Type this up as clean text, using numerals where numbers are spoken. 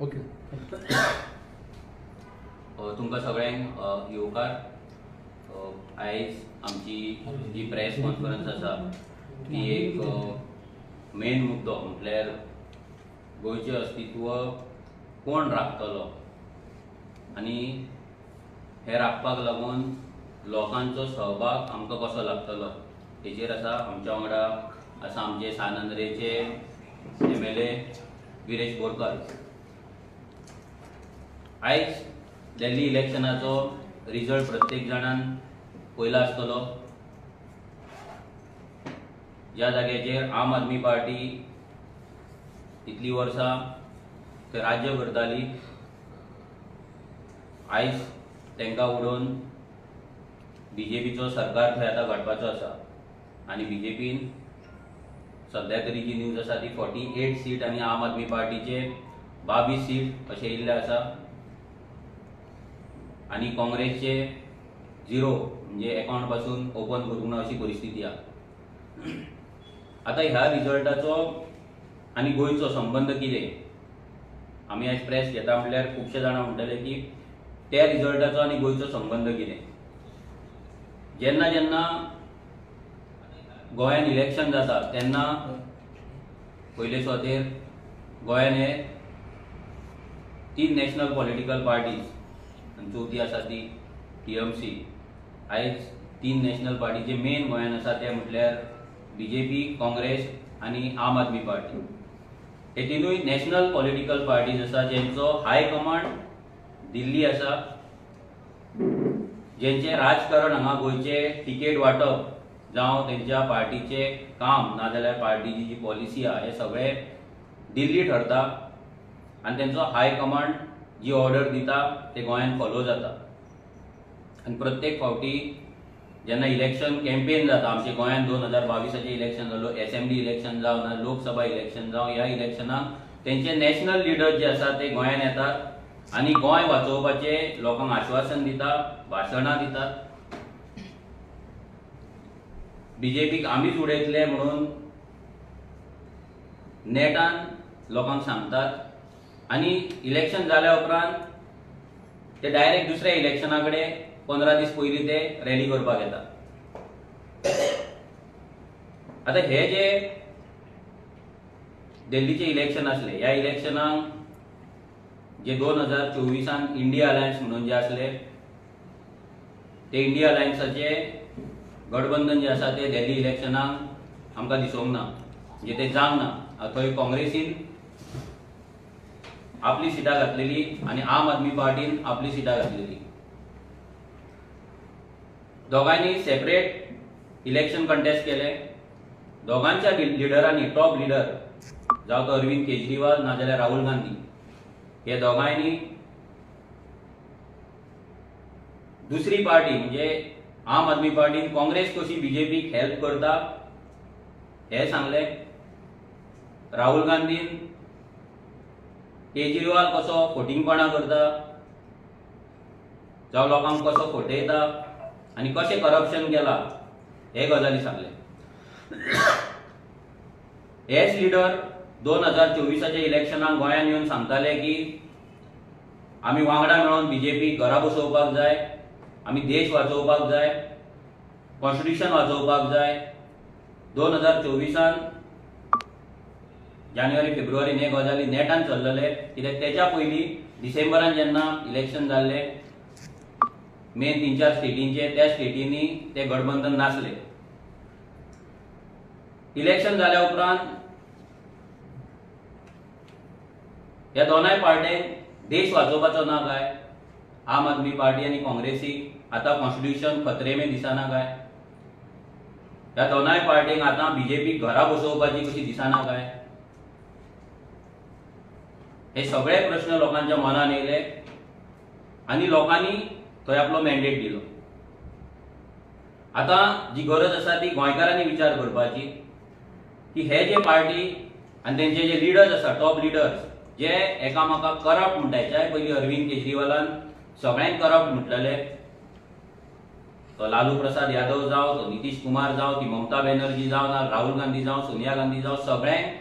Okay. तुमकां सगळ्यांक येवकार. आयज आमची जी प्रेस कॉन्फरन्स आसा ती एक मेन मुद्दो म्हटल्यार गोंयचें अस्तित्व कोण राखतलो आनी हे राखपाक लागून लोकांचो सहभाग आमकां कसो लागतलो हेचेर आसा. आमच्या वांगडा आसा आमचे सानंद्रेचे MLA विरेश बोरकार. आयज दिल्ली इलेक्शनाचो रिजल्ट प्रत्येक जाणान पयला आसतलो. ज्या जाग्याचेर आम आदमी पार्टी इतली वर्सां थंय राज्य करताली, आयज तांकां उडोवन BJPचो सरकार थंय आतां घडपाचो आसा आनी BJPन सद्या तरी जी न्यूज आसा ती 48 सीट आनी आम आदमी पार्टीचे 22 सीट अशें येयल्ले आसा आनी काँग्रेसचे 0 म्हणजे अकाउंट पासून ओपन करूंक ना अशी परिस्थिती आहा. आतां ह्या रिजल्टाचो आनी गोंयचो संबंध कितें? आमी आयज प्रेस घेता म्हटल्यार खुबशे जाणां म्हणटले की त्या रिजल्टाचो आनी गोंयचो संबंध कितें. जेन्ना जेन्ना गोंयान इलेक्शन जाता तेन्ना पयले सुवातेर गोंयान हे 3 नॅशनल पॉलिटिकल पार्टीज आनी चवथी आसा ती TMC. आयज 3 नॅशनल पार्टीचे मेन गोंयान आसा ते म्हटल्यार BJP, काँग्रेस आनी आम आदमी पार्टी. हे तिनूय नॅशनल पॉलिटिकल पार्टीज आसा जेंचो हाय कमांड दिल्ली आसा, जेंचे राजकारण हांगा गोंयचे तिकेट वांटप जावं तेंच्या पार्टीचे काम नाजाल्यार पार्टीची जी पॉलिसी आहा हे सगळे दिल्ली ठरता आनी तेंचो हाय कमांड जी ऑर्डर दिता ते गोंयान फॉलो जाता. आनी प्रत्येक फावटी जेन्ना इलेक्शन कॅम्पेन जाता, आमचे गोंयान 2022 इलेक्शन जालो, असेंब्ली इलेक्शन जावं ना लोकसभा इलेक्शन जावं, ह्या इलेक्शनाक तेंचे नॅशनल लिडर जे आसा ते गोंयान येतात आनी गोंय वाचोवपाचे लोकांक आश्वासन दिता, भाशणां दितात. BJPक आमीच उडयतले म्हणून नेटान लोकांक सांगतात आनी इलेक्शन जाल्या उपरांत ते डायरेक्ट दुसऱ्या इलेक्शना कडेन 15 दीस पयलीं ते रॅली करपाक येतात. आतां हे जे दिल्लीचे इलेक्शन आसले, ह्या इलेक्शनाक जे 2024 इंडिया अलायन्स म्हणून जे आसले ते इंडिया अलायन्साचे गठबंधन जे आसा ते दिल्ली इलेक्शनाक आमकां दिसूंक ना, म्हणजे ते जावंक ना. थंय काँग्रेसीन आपली सिटां घातलेली आनी आम आदमी पार्टीन आपली सिटां घातलेली. दोगांयनी सेपरेट इलेक्शन कंटेस्ट केले. दोगांच्या लिडरांनी टॉप लिडर जावं तो अरविंद केजरीवाल नाजाल्यार राहुल गांधी, हे दोगांयनी दुसरी पार्टी म्हणजे आम आदमी पार्टीन काँग्रेस कशी BJPक हेल्प करता हे सांगले. राहुल गांधीन केजरीवाल कसो फोटिंगपणा करता जावं लोकांक कसो फटयता आनी कशें करप्शन केलां हे गजाली सांगले. हेच लिडर 2024 इलेक्शनाक गोंयान येवन सांगताले की आमी वांगडा मेळोन BJPक घरा बसोवपाक जाय, आमी देश वाचोवपाक जाय, कॉन्स्टिट्यूशन वाचोवपाक जाय. 2024 जानेवारी फेब्रुवारीन हे गजाली नेटान चल्लले, कित्याक तेच्या पयलीं डिसेंबरान जेन्ना इलेक्शन जाल्ले मेन 3-4 स्टेटींचे, त्या स्टेटींनी ते गठबंधन नासले. इलेक्शन जाल्या उपरांत ह्या दोनाय पार्ट्यांक देश वाचोवपाचो ना काय? आम आदमी पार्टी आनी काँग्रेसीक आतां कॉन्स्टिट्यूशन खतरे में दिसना काय? ह्या दोनाय पार्टींक आतां BJPक घरा बसोवपाची कशी दिसना काय? हे सगळे प्रश्न लोकांच्या मनान येयले आनी लोकांनी थंय आपलो मॅन्डेट दिलो. आतां जी गरज आसा ती गोंयकारांनी विचार करपाची की हे जे पार्टी आनी तेंचे जे लिडर्स आसा, टॉप लिडर्स जे एकामेकाक करप्ट म्हणटात. पयलीं अरविंद केजरीवालान सगळ्यांक करप्ट म्हटलेले. तो लालू प्रसाद यादव जावं, तो नितीश कुमार जावं, ती ममता बॅनर्जी जावं ना राहुल गांधी जावं, सोनिया गांधी जावं, सगळ्यांक